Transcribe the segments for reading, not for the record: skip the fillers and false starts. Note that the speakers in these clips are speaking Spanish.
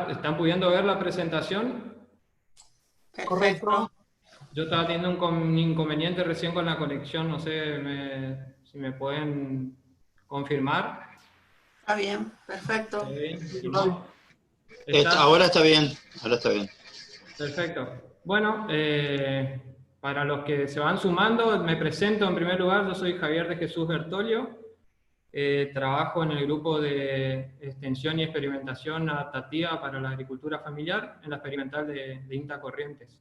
¿Están pudiendo ver la presentación? Correcto. Yo estaba teniendo un inconveniente recién con la conexión, no sé si me pueden confirmar. Está bien, perfecto. Si no, Ahora está bien, ahora está bien. perfecto. Bueno, para los que se van sumando, me presento en primer lugar, yo soy Javier de Jesús Bertolio, trabajo en el grupo de extensión y experimentación adaptativa para la agricultura familiar en la experimental de INTA Corrientes.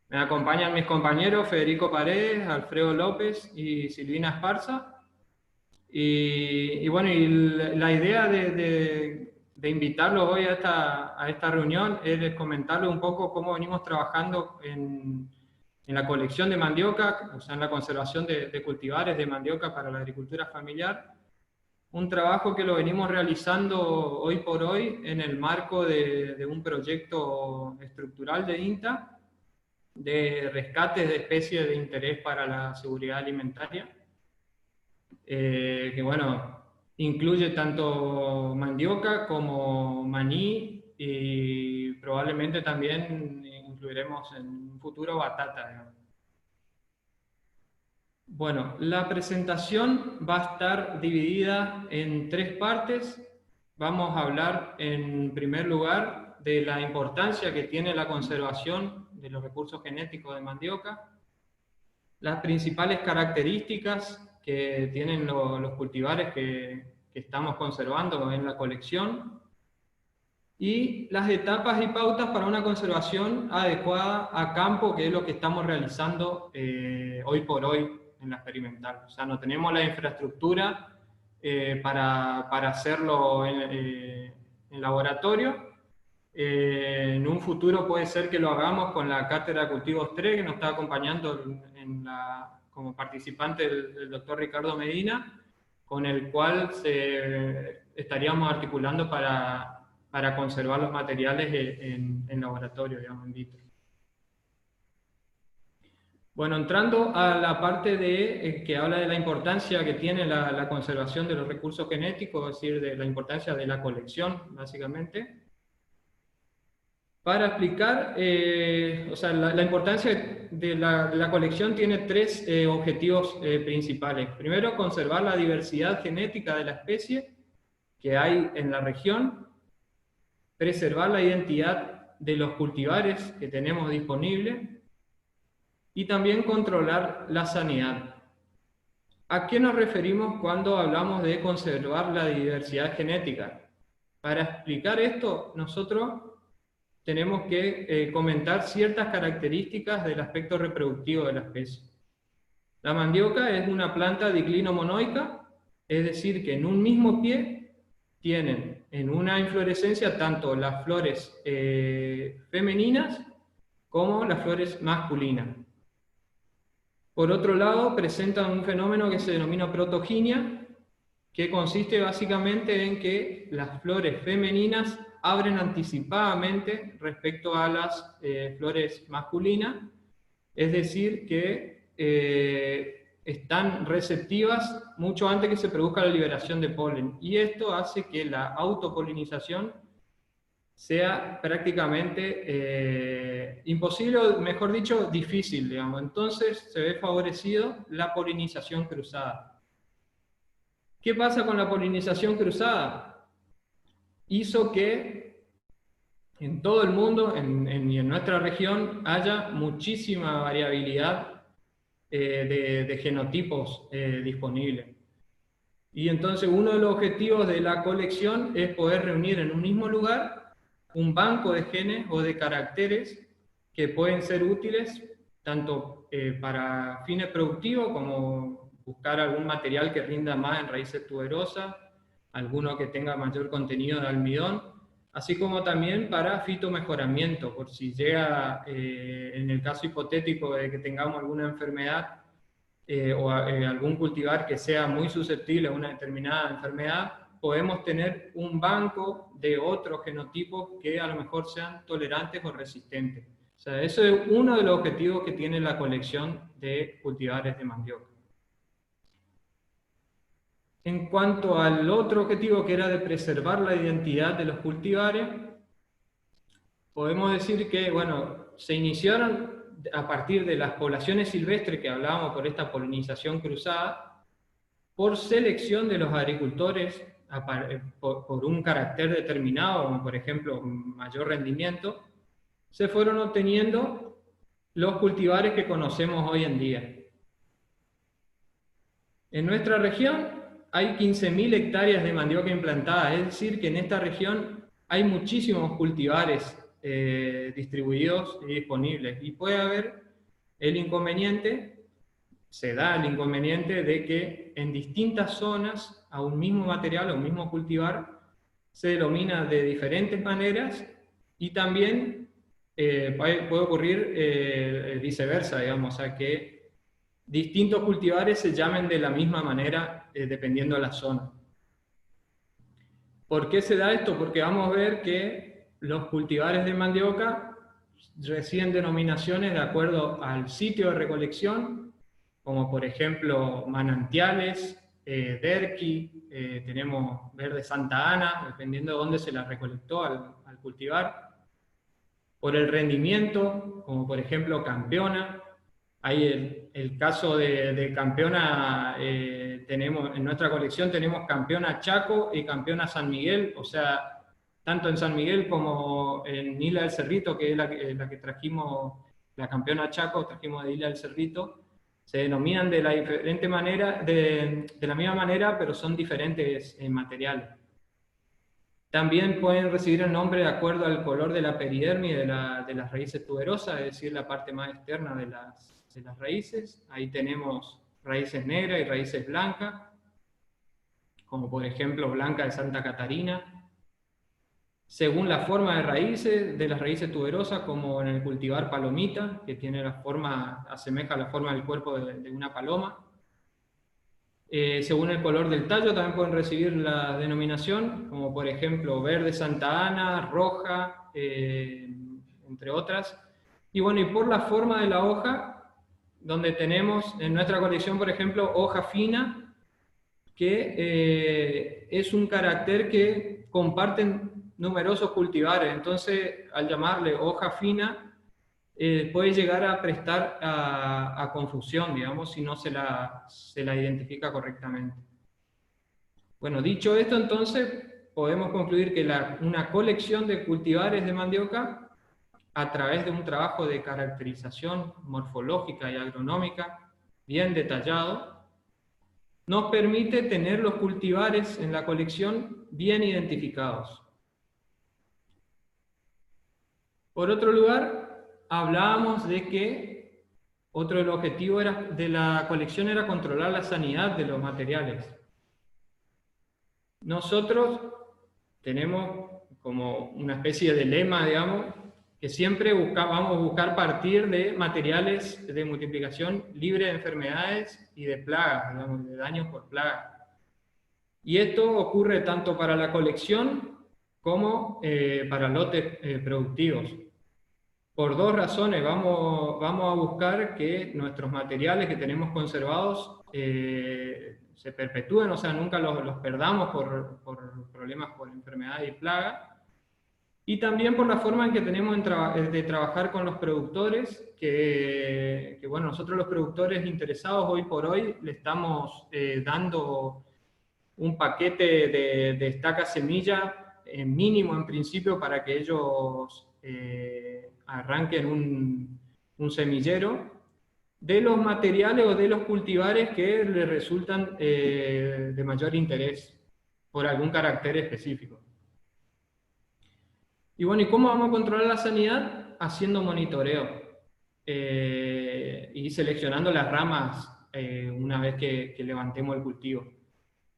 Me acompañan mis compañeros Federico Paredes, Alfredo López y Silvina Esparza. Y bueno, la idea de invitarlos hoy a esta reunión es comentarles un poco cómo venimos trabajando en la colección de mandioca, o sea, en la conservación de cultivares de mandioca para la agricultura familiar. Un trabajo que lo venimos realizando hoy por hoy en el marco de un proyecto estructural de INTA, de rescates de especies de interés para la seguridad alimentaria, que bueno, incluye tanto mandioca como maní y probablemente también incluiremos en un futuro batata, digamos. Bueno, la presentación va a estar dividida en 3 partes. Vamos a hablar en primer lugar de la importancia que tiene la conservación de los recursos genéticos de mandioca, las principales características que tienen los cultivares que estamos conservando en la colección, y las etapas y pautas para una conservación adecuada a campo, que es lo que estamos realizando hoy por hoy en la experimental. O sea, no tenemos la infraestructura para hacerlo en laboratorio. En un futuro puede ser que lo hagamos con la Cátedra de Cultivos 3, que nos está acompañando como participante el doctor Ricardo Medina, con el cual estaríamos articulando para conservar los materiales en laboratorio, digamos, en vitro. Bueno, entrando a la parte que habla de la importancia que tiene la conservación de los recursos genéticos, es decir, de la importancia de la colección, básicamente. Para explicar, o sea, la importancia de la colección tiene 3 objetivos principales. Primero, conservar la diversidad genética de la especie que hay en la región, preservar la identidad de los cultivares que tenemos disponibles y también controlar la sanidad. ¿A qué nos referimos cuando hablamos de conservar la diversidad genética? Para explicar esto, nosotros tenemos que comentar ciertas características del aspecto reproductivo de la especie. La mandioca es una planta diclino-monoica, es decir, que en un mismo pie tienen en una inflorescencia tanto las flores femeninas como las flores masculinas. Por otro lado, presentan un fenómeno que se denomina protoginia, que consiste básicamente en que las flores femeninas abren anticipadamente respecto a las flores masculinas, es decir, que están receptivas mucho antes que se produzca la liberación de polen, y esto hace que la autopolinización sea prácticamente imposible, o mejor dicho, difícil, digamos. Entonces se ve favorecido la polinización cruzada. ¿Qué pasa con la polinización cruzada? Hizo que en todo el mundo y en nuestra región haya muchísima variabilidad de genotipos disponibles. Y entonces uno de los objetivos de la colección es poder reunir en un mismo lugar un banco de genes o de caracteres que pueden ser útiles tanto para fines productivos, como buscar algún material que rinda más en raíces tuberosas, alguno que tenga mayor contenido de almidón, así como también para fitomejoramiento, por si llega, en el caso hipotético de que tengamos alguna enfermedad o algún cultivar que sea muy susceptible a una determinada enfermedad, podemos tener un banco de otros genotipos que a lo mejor sean tolerantes o resistentes. O sea, eso es uno de los objetivos que tiene la colección de cultivares de mandioca. En cuanto al otro objetivo, que era de preservar la identidad de los cultivares, podemos decir que, bueno, se iniciaron a partir de las poblaciones silvestres que hablábamos por esta polinización cruzada, por selección de los agricultores por un carácter determinado, como por ejemplo mayor rendimiento, se fueron obteniendo los cultivares que conocemos hoy en día. En nuestra región hay 15.000 hectáreas de mandioca implantada, es decir, que en esta región hay muchísimos cultivares distribuidos y disponibles, y puede haber el inconveniente, se da el inconveniente de que en distintas zonas a un mismo material, a un mismo cultivar, se denomina de diferentes maneras, y también puede ocurrir viceversa, digamos, o sea que distintos cultivares se llamen de la misma manera dependiendo de la zona. ¿Por qué se da esto? Porque vamos a ver que los cultivares de mandioca reciben denominaciones de acuerdo al sitio de recolección, como por ejemplo manantiales, Derqui, tenemos verde Santa Ana, dependiendo de dónde se la recolectó al cultivar. Por el rendimiento, como por ejemplo Campeona. Hay el caso de Campeona, tenemos, en nuestra colección tenemos Campeona Chaco y Campeona San Miguel, o sea, tanto en San Miguel como en Isla del Cerrito, que es la que trajimos, la Campeona Chaco, trajimos de Isla del Cerrito, se denominan de la diferente manera, de la misma manera, pero son diferentes materiales. También pueden recibir el nombre de acuerdo al color de la peridermis de las raíces tuberosas, es decir, la parte más externa de las raíces. Ahí tenemos raíces negras y raíces blancas, como por ejemplo blanca de Santa Catarina. Según la forma de las raíces tuberosas, como en el cultivar palomita, que tiene la forma, asemeja la forma del cuerpo de una paloma. Según el color del tallo también pueden recibir la denominación, como por ejemplo verde Santa Ana, roja, entre otras. Y bueno, y por la forma de la hoja, donde tenemos en nuestra colección, por ejemplo, hoja fina, que es un carácter que comparten numerosos cultivares. Entonces, al llamarle hoja fina, puede llegar a prestar a confusión, digamos, si no se la identifica correctamente. Bueno, dicho esto, entonces, podemos concluir que una colección de cultivares de mandioca, a través de un trabajo de caracterización morfológica y agronómica bien detallado, nos permite tener los cultivares en la colección bien identificados. Por otro lugar, hablábamos de que otro del objetivo de la colección era controlar la sanidad de los materiales. Nosotros tenemos como una especie de lema, digamos, que siempre vamos a buscar partir de materiales de multiplicación libre de enfermedades y de plagas, digamos, de daños por plagas. Y esto ocurre tanto para la colección como para lotes productivos. Por dos razones, vamos a buscar que nuestros materiales que tenemos conservados se perpetúen, o sea, nunca los perdamos por problemas por enfermedades y plagas. Y también por la forma en que tenemos de trabajar con los productores, que bueno, nosotros los productores interesados hoy por hoy le estamos dando un paquete de estaca semilla mínimo en principio para que ellos arranquen un semillero de los materiales o de los cultivares que les resultan de mayor interés por algún carácter específico. Y bueno, ¿y cómo vamos a controlar la sanidad? Haciendo monitoreo y seleccionando las ramas una vez que levantemos el cultivo.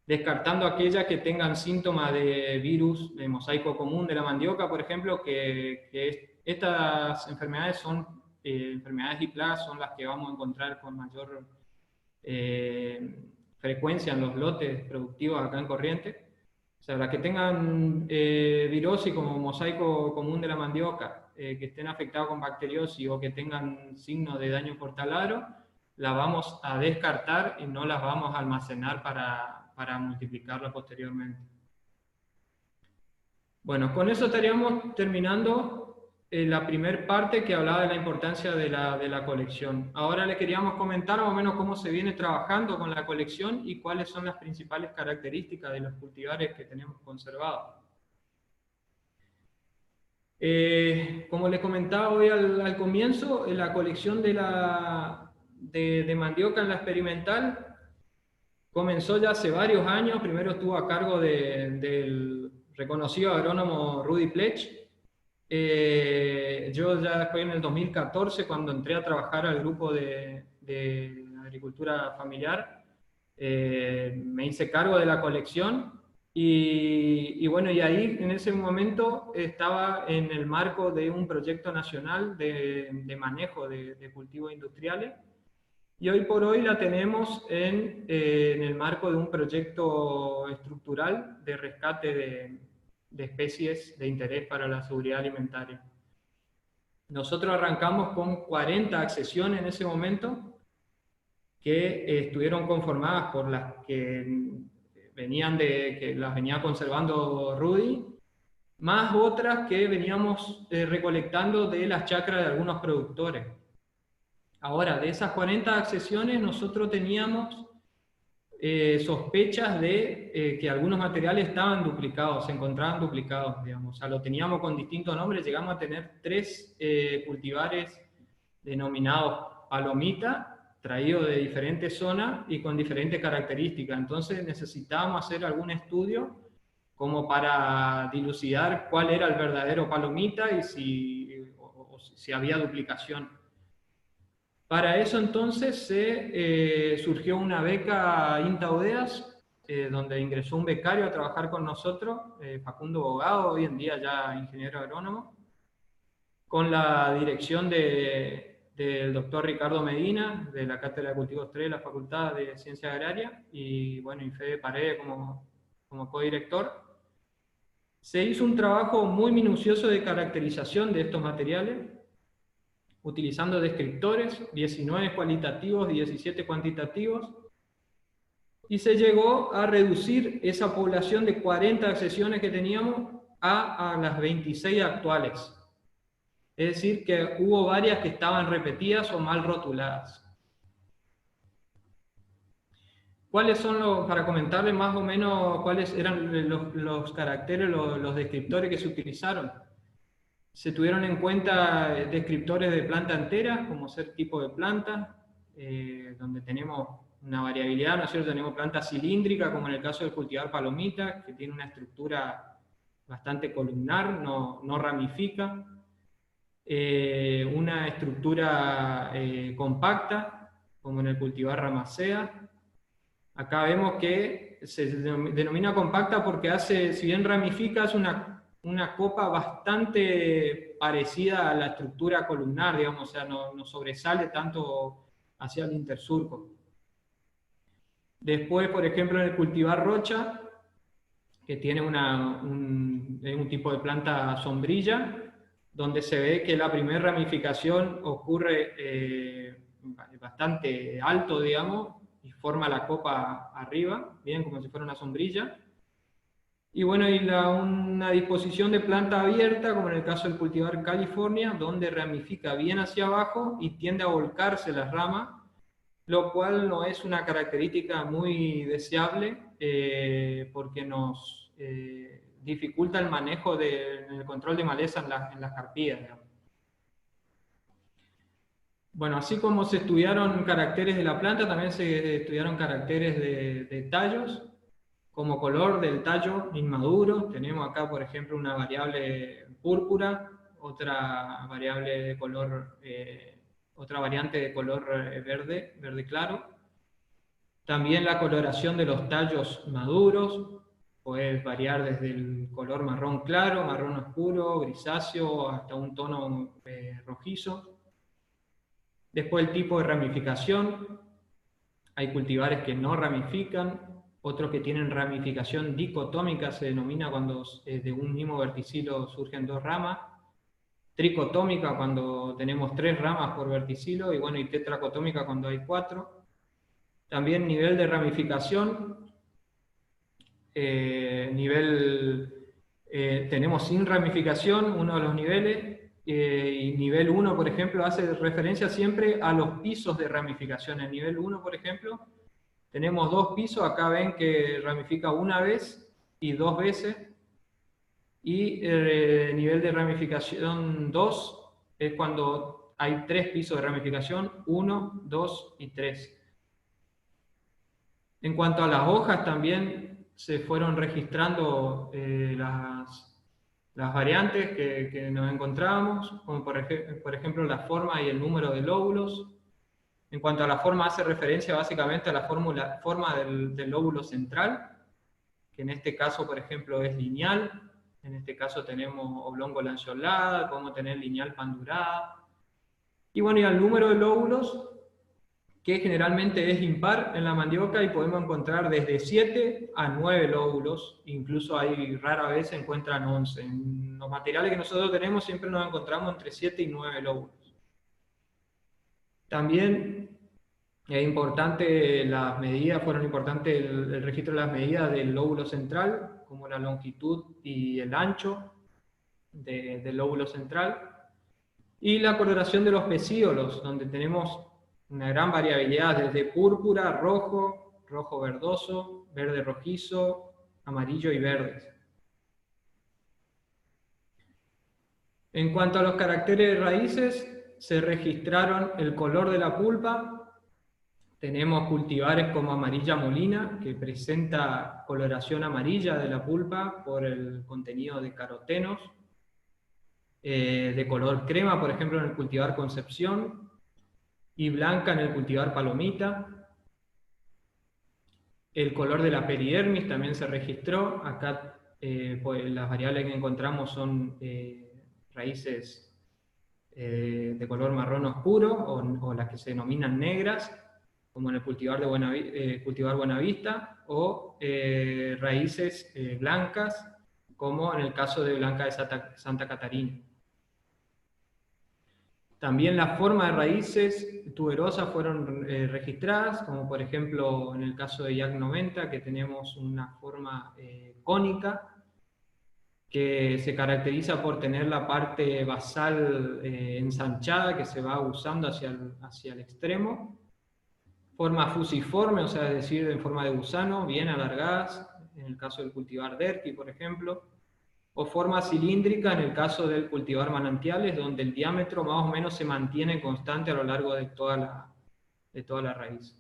Descartando aquellas que tengan síntomas de virus, de mosaico común de la mandioca, por ejemplo, que estas enfermedades enfermedades y plagas son las que vamos a encontrar con mayor frecuencia en los lotes productivos acá en Corrientes. O sea, las que tengan virosis como mosaico común de la mandioca, que estén afectados con bacteriosis o que tengan signos de daño por taladro, las vamos a descartar y no las vamos a almacenar para multiplicarla posteriormente. Bueno, con eso estaríamos terminando la primera parte que hablaba de la importancia de la colección. Ahora le queríamos comentar más o menos cómo se viene trabajando con la colección y cuáles son las principales características de los cultivares que tenemos conservados. Como les comentaba hoy al comienzo, la colección de mandioca en la experimental comenzó ya hace varios años. Primero estuvo a cargo del reconocido agrónomo Rudy Plech. Yo ya después en el 2014, cuando entré a trabajar al grupo de agricultura familiar, me hice cargo de la colección y bueno, y ahí en ese momento estaba en el marco de un proyecto nacional de manejo de cultivos industriales, y hoy por hoy la tenemos en el marco de un proyecto estructural de rescate de especies de interés para la seguridad alimentaria. Nosotros arrancamos con 40 accesiones en ese momento, que estuvieron conformadas por las que que las venía conservando Rudy, más otras que veníamos recolectando de las chacras de algunos productores. Ahora, de esas 40 accesiones, nosotros teníamos sospechas de que algunos materiales estaban duplicados, se encontraban duplicados, digamos. O sea, lo teníamos con distintos nombres, llegamos a tener 3 cultivares denominados palomita, traídos de diferentes zonas y con diferentes características. Entonces necesitábamos hacer algún estudio como para dilucidar cuál era el verdadero palomita y si había duplicación. Para eso entonces surgió una beca INTA UDEAS, donde ingresó un becario a trabajar con nosotros, Facundo Bogado, hoy en día ya ingeniero agrónomo, con la dirección del doctor Ricardo Medina, de la Cátedra de Cultivos 3 de la Facultad de Ciencia Agraria, y bueno, y Fede Paredes como codirector. Se hizo un trabajo muy minucioso de caracterización de estos materiales, utilizando descriptores, 19 cualitativos y 17 cuantitativos, y se llegó a reducir esa población de 40 accesiones que teníamos a las 26 actuales. Es decir, que hubo varias que estaban repetidas o mal rotuladas. ¿Cuáles son para comentarles más o menos cuáles eran los caracteres, los descriptores que se utilizaron? Se tuvieron en cuenta descriptores de planta entera, como ser tipo de planta, donde tenemos una variabilidad, ¿no es cierto? Tenemos planta cilíndrica, como en el caso del cultivar palomita, que tiene una estructura bastante columnar, no ramifica. Una estructura compacta, como en el cultivar ramacea. Acá vemos que se denomina compacta porque si bien ramifica, es una copa bastante parecida a la estructura columnar, digamos, o sea, no sobresale tanto hacia el intersurco. Después, por ejemplo, en el cultivar rocha, que tiene un tipo de planta sombrilla, donde se ve que la primera ramificación ocurre bastante alto, digamos, y forma la copa arriba, bien, como si fuera una sombrilla. Y bueno, y una disposición de planta abierta, como en el caso del cultivar California, donde ramifica bien hacia abajo y tiende a volcarse las ramas, lo cual no es una característica muy deseable, porque nos dificulta el manejo el control de maleza en las carpillas, digamos. Bueno, así como se estudiaron caracteres de la planta, también se estudiaron caracteres de tallos, como color del tallo inmaduro. Tenemos acá, por ejemplo, una variable púrpura, otra variable de color, otra variante de color verde claro. También la coloración de los tallos maduros puede variar desde el color marrón claro, marrón oscuro, grisáceo, hasta un tono rojizo. Después el tipo de ramificación. Hay cultivares que no ramifican, otros que tienen ramificación dicotómica, se denomina cuando de un mismo verticilo surgen 2 ramas. Tricotómica cuando tenemos 3 ramas por verticilo, y bueno, y tetracotómica cuando hay 4. También nivel de ramificación, tenemos sin ramificación, uno de los niveles, y nivel 1, por ejemplo, hace referencia siempre a los pisos de ramificación. En nivel 1, por ejemplo, tenemos 2 pisos, acá ven que ramifica una vez y 2 veces, y el nivel de ramificación 2 es cuando hay 3 pisos de ramificación, 1, 2 y 3. En cuanto a las hojas, también se fueron registrando las variantes que nos encontrábamos, como por ejemplo la forma y el número de lóbulos. En cuanto a la forma, hace referencia básicamente a la forma del lóbulo central, que en este caso, por ejemplo, es lineal. En este caso tenemos oblongo-lanceolada, podemos tener lineal pandurada. Y bueno, y al número de lóbulos, que generalmente es impar en la mandioca, y podemos encontrar desde 7 a 9 lóbulos, incluso hay rara vez se encuentran 11. En los materiales que nosotros tenemos siempre nos encontramos entre 7 y 9 lóbulos. También es importante las medidas, fueron importantes el registro de las medidas del lóbulo central, como la longitud y el ancho del lóbulo central, y la coloración de los pecíolos, donde tenemos una gran variabilidad, desde púrpura, rojo, rojo verdoso, verde rojizo, amarillo y verde. En cuanto a los caracteres de raíces, se registraron el color de la pulpa. Tenemos cultivares como Amarilla Molina, que presenta coloración amarilla de la pulpa por el contenido de carotenos. De color crema, por ejemplo, en el cultivar Concepción, y blanca en el cultivar Palomita. El color de la peridermis también se registró. Acá pues, las variables que encontramos son raíces de color marrón oscuro, o las que se denominan negras, como en el cultivar cultivar Buenavista, o raíces blancas, como en el caso de Blanca de Santa Catarina. También las formas de raíces tuberosas fueron registradas, como por ejemplo en el caso de IAC 90, que tenemos una forma cónica, que se caracteriza por tener la parte basal ensanchada, que se va usando hacia el extremo. Forma fusiforme, o sea, es decir, en forma de gusano, bien alargadas, en el caso del cultivar Derqui, por ejemplo. O forma cilíndrica en el caso del cultivar Manantiales, donde el diámetro más o menos se mantiene constante a lo largo de toda la raíz.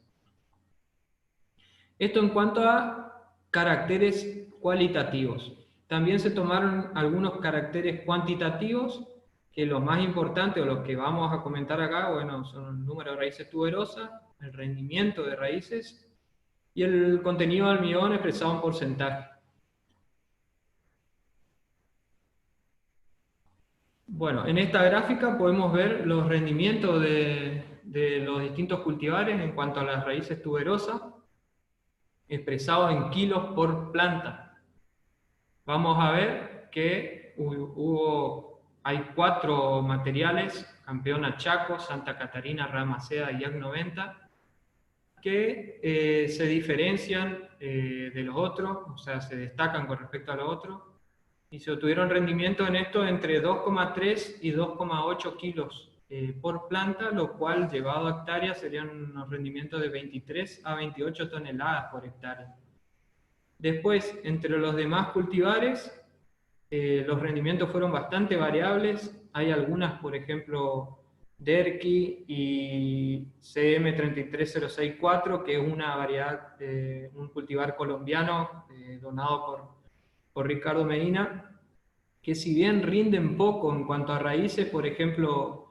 Esto en cuanto a caracteres cualitativos. También se tomaron algunos caracteres cuantitativos, que los más importantes, o los que vamos a comentar acá, bueno, son el número de raíces tuberosas, el rendimiento de raíces y el contenido de almidón expresado en porcentaje. Bueno, en esta gráfica podemos ver los rendimientos de los distintos cultivares en cuanto a las raíces tuberosas, expresados en kilos por planta. Vamos a ver que hay 4 materiales, Campeona Chaco, Santa Catarina, Ramacea y IAC 90, que se diferencian de los otros, o sea, se destacan con respecto a los otros, y se obtuvieron rendimientos en esto entre 2,3 y 2,8 kilos por planta, lo cual llevado a hectáreas serían unos rendimientos de 23 a 28 toneladas por hectárea. Después, entre los demás cultivares, los rendimientos fueron bastante variables. Hay algunas, por ejemplo, Derqui y CM33064, que es una variedad, un cultivar colombiano donado por Ricardo Medina, que si bien rinden poco en cuanto a raíces, por ejemplo,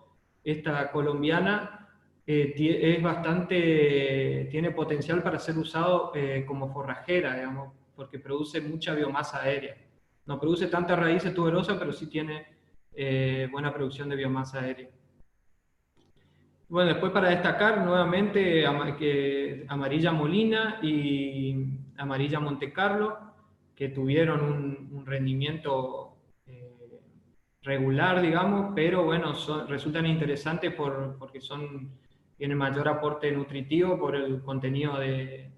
esta colombiana tiene potencial para ser usado como forrajera, digamos, porque produce mucha biomasa aérea. No produce tantas raíces tuberosas, pero sí tiene buena producción de biomasa aérea. Bueno, después para destacar nuevamente Amarilla Molina y Amarilla Montecarlo, que tuvieron un rendimiento regular, digamos, pero bueno, resultan interesantes porque tienen mayor aporte nutritivo por el contenido de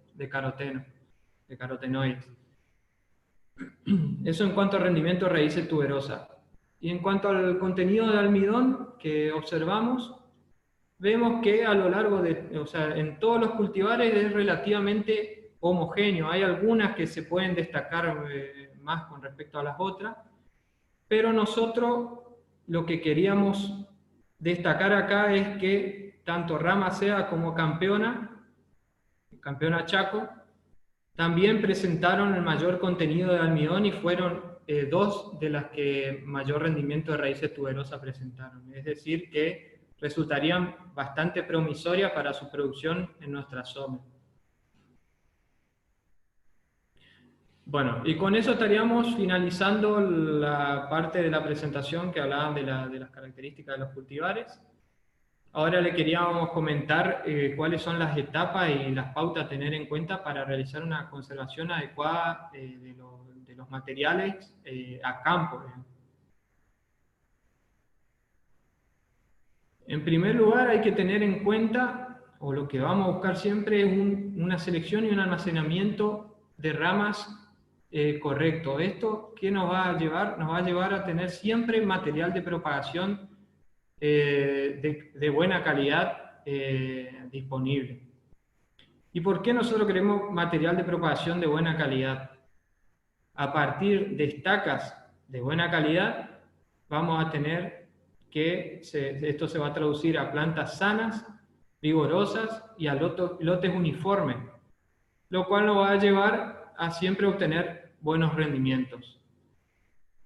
carotenoides. Eso en cuanto a rendimiento de raíces tuberosas. Y en cuanto al contenido de almidón que observamos, vemos que a lo largo de, o sea, en todos los cultivares es relativamente homogéneo. Hay algunas que se pueden destacar más con respecto a las otras, pero nosotros lo que queríamos destacar acá es que tanto Rama Sea como Campeona Chaco, también presentaron el mayor contenido de almidón y fueron dos de las que mayor rendimiento de raíces tuberosas presentaron. Es decir, que resultarían bastante promisorias para su producción en nuestra zona. Bueno, y con eso estaríamos finalizando la parte de la presentación que hablaban de las características de los cultivares. Ahora le queríamos comentar cuáles son las etapas y las pautas a tener en cuenta para realizar una conservación adecuada de los materiales a campo. En primer lugar, hay que tener en cuenta, o lo que vamos a buscar siempre, es una selección y un almacenamiento de ramas correcto. ¿Esto qué nos va a llevar? Nos va a llevar a tener siempre material de propagación de buena calidad disponible. ¿Y por qué nosotros queremos material de propagación de buena calidad? A partir de estacas de buena calidad, vamos a tener que esto se va a traducir a plantas sanas, vigorosas y a lotes uniformes, lo cual nos va a llevar a siempre obtener buenos rendimientos.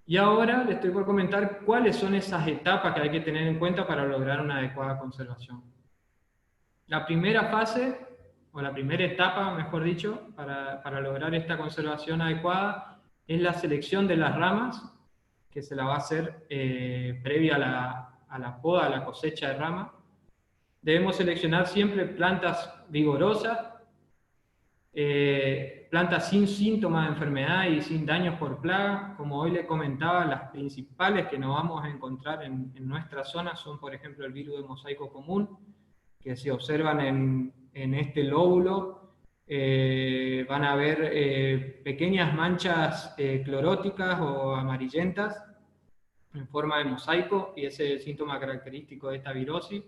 Y ahora les estoy por comentar cuáles son esas etapas que hay que tener en cuenta para lograr una adecuada conservación. La primera fase, o la primera etapa, mejor dicho, para lograr esta conservación adecuada, es la selección de las ramas, que se la va a hacer previa a la poda, a la cosecha de rama. Debemos seleccionar siempre plantas vigorosas, plantas sin síntomas de enfermedad y sin daños por plaga. Como hoy les comentaba, las principales que nos vamos a encontrar en nuestra zona son, por ejemplo, el virus de mosaico común, que se observan en este lóbulo. Van a ver pequeñas manchas cloróticas o amarillentas en forma de mosaico, y ese es el síntoma característico de esta virosis.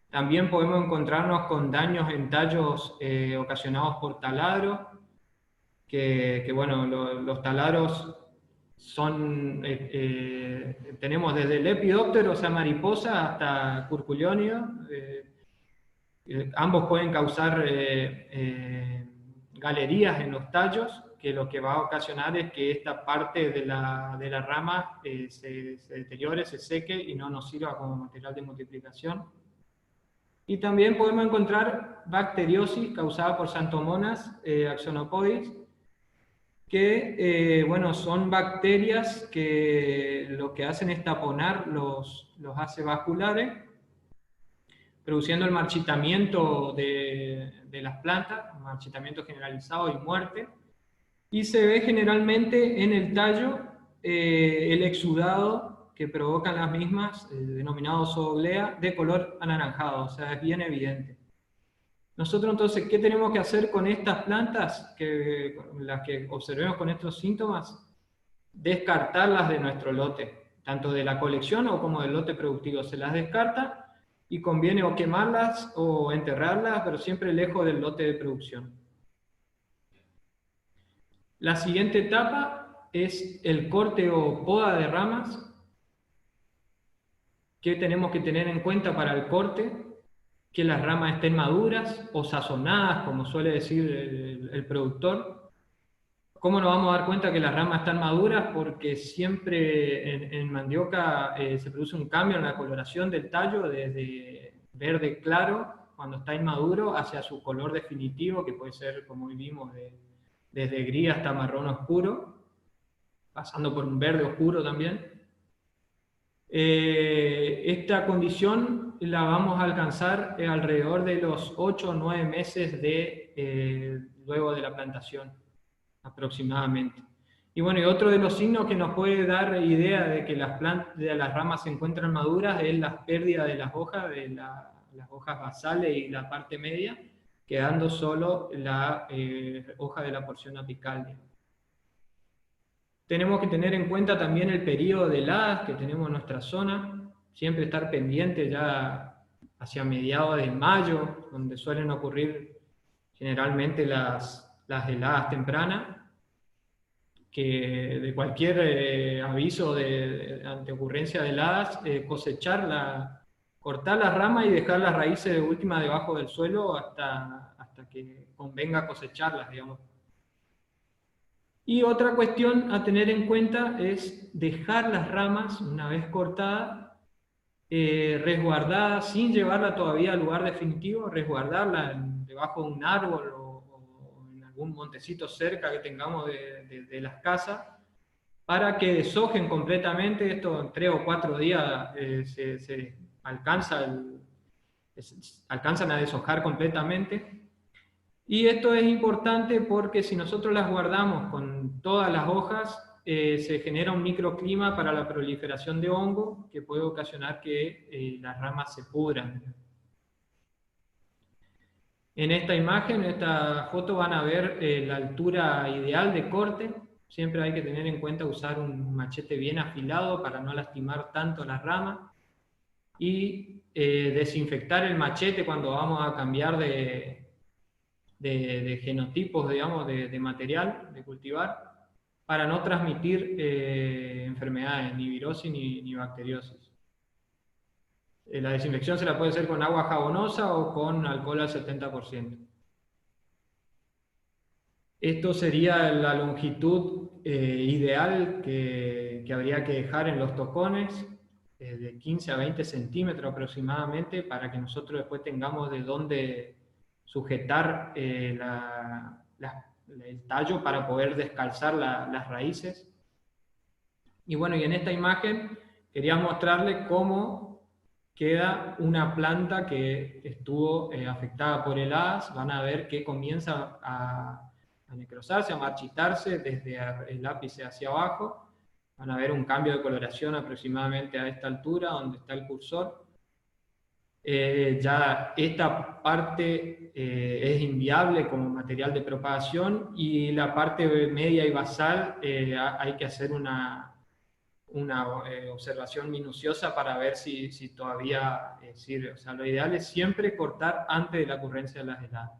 También podemos encontrarnos con daños en tallos ocasionados por taladro, que bueno, los taladros son, tenemos desde lepidóptero, o sea mariposa, hasta curculionio. Ambos pueden causar galerías en los tallos, que lo que va a ocasionar es que esta parte de la rama se deteriore, se seque y no nos sirva como material de multiplicación. Y también podemos encontrar bacteriosis causada por Xanthomonas axonopodis, que bueno, son bacterias que lo que hacen es taponar los haces vasculares, produciendo el marchitamiento de las plantas, marchitamiento generalizado y muerte, y se ve generalmente en el tallo el exudado que provocan las mismas, denominado zooglea, de color anaranjado, o sea, es bien evidente. Nosotros entonces, ¿qué tenemos que hacer con estas plantas, las que observemos con estos síntomas? Descartarlas de nuestro lote, tanto de la colección o como del lote productivo. Se las descarta y conviene o quemarlas o enterrarlas, pero siempre lejos del lote de producción. La siguiente etapa es el corte o poda de ramas. ¿Qué tenemos que tener en cuenta para el corte? Que las ramas estén maduras o sazonadas, como suele decir el productor. ¿Cómo nos vamos a dar cuenta que las ramas están maduras? Porque siempre en mandioca se produce un cambio en la coloración del tallo, desde verde claro, cuando está inmaduro, hacia su color definitivo, que puede ser, como vimos, desde gris hasta marrón oscuro, pasando por un verde oscuro también. Esta condición la vamos a alcanzar alrededor de los 8 o 9 meses luego de la plantación, aproximadamente. Y bueno, y otro de los signos que nos puede dar idea de que las ramas se encuentran maduras es la pérdida de las hojas, las hojas basales y la parte media, quedando solo la hoja de la porción apical. Tenemos que tener en cuenta también el periodo de heladas que tenemos en nuestra zona, siempre estar pendiente ya hacia mediados de mayo, donde suelen ocurrir generalmente las heladas tempranas, que de cualquier aviso ante ocurrencia de heladas, cortar la rama y dejar las raíces de última debajo del suelo hasta que convenga cosecharlas, digamos. Y otra cuestión a tener en cuenta es dejar las ramas, una vez cortadas, resguardadas, sin llevarla todavía al lugar definitivo, resguardarla debajo de un árbol o en algún montecito cerca que tengamos de las casas, para que deshojen completamente. Esto en 3 o 4 días se alcanzan a deshojar completamente. Y esto es importante porque si nosotros las guardamos con todas las hojas, se genera un microclima para la proliferación de hongo que puede ocasionar que las ramas se pudran. En esta imagen, en esta foto, van a ver la altura ideal de corte. Siempre hay que tener en cuenta usar un machete bien afilado para no lastimar tanto las ramas. Y desinfectar el machete cuando vamos a cambiar de genotipos, digamos, de material, de cultivar, para no transmitir enfermedades, ni virosis ni bacteriosis. La desinfección se la puede hacer con agua jabonosa o con alcohol al 70%. Esto sería la longitud ideal que habría que dejar en los tocones, de 15 a 20 centímetros aproximadamente, para que nosotros después tengamos de dónde sujetar el tallo para poder descalzar las raíces. Y bueno, y en esta imagen quería mostrarles cómo queda una planta que estuvo afectada por heladas. Van a ver que comienza a necrosarse, a marchitarse desde el ápice hacia abajo. Van a ver un cambio de coloración aproximadamente a esta altura, donde está el cursor. Ya esta parte es inviable como material de propagación, y la parte media y basal hay que hacer una observación minuciosa para ver si todavía sirve. O sea, lo ideal es siempre cortar antes de la ocurrencia de las heladas.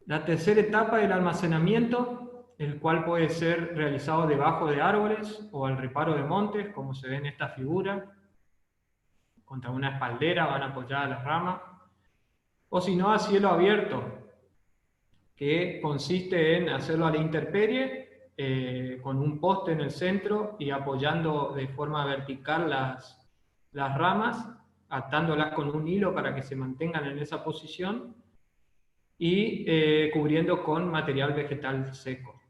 La tercera etapa es el almacenamiento, el cual puede ser realizado debajo de árboles o al reparo de montes, como se ve en esta figura. Contra una espaldera van apoyadas las ramas, o si no a cielo abierto, que consiste en hacerlo a la intemperie, con un poste en el centro y apoyando de forma vertical las ramas, atándolas con un hilo para que se mantengan en esa posición, y cubriendo con material vegetal seco.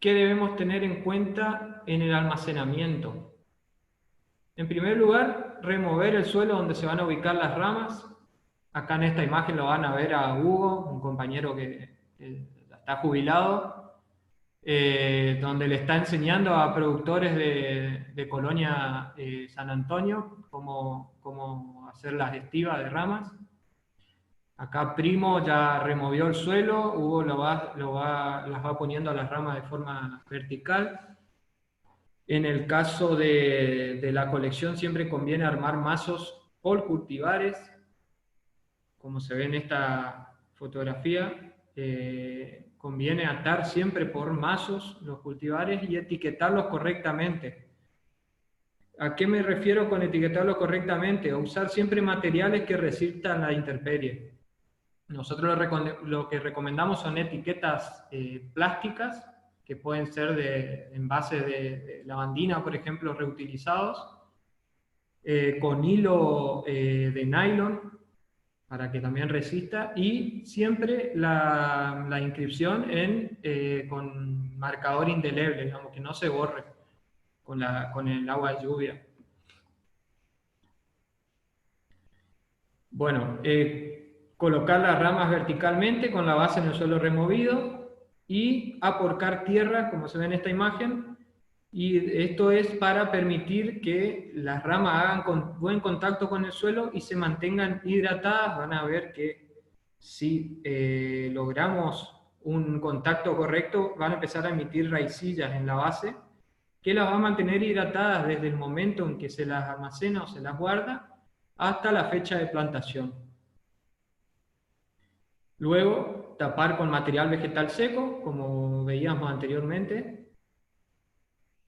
¿Qué debemos tener en cuenta en el almacenamiento? En primer lugar, remover el suelo donde se van a ubicar las ramas. Acá en esta imagen lo van a ver a Hugo, un compañero que está jubilado, donde le está enseñando a productores de Colonia San Antonio cómo hacer las estivas de ramas. Acá Primo ya removió el suelo, Hugo las va poniendo a las ramas de forma vertical. En el caso de la colección siempre conviene armar mazos por cultivares, como se ve en esta fotografía. Conviene atar siempre por mazos los cultivares y etiquetarlos correctamente. ¿A qué me refiero con etiquetarlos correctamente? A usar siempre materiales que resistan la intemperie. Nosotros lo que recomendamos son etiquetas plásticas, que pueden ser de envases de lavandina, por ejemplo, reutilizados, con hilo de nylon, para que también resista, y siempre la inscripción con marcador indeleble, digamos, que no se borre con el agua de lluvia. Bueno, colocar las ramas verticalmente con la base en el suelo removido, y aporcar tierra, como se ve en esta imagen, y esto es para permitir que las ramas hagan buen contacto con el suelo y se mantengan hidratadas. Van a ver que si logramos un contacto correcto, van a empezar a emitir raicillas en la base, que las va a mantener hidratadas desde el momento en que se las almacena o se las guarda hasta la fecha de plantación. Luego, tapar con material vegetal seco, como veíamos anteriormente,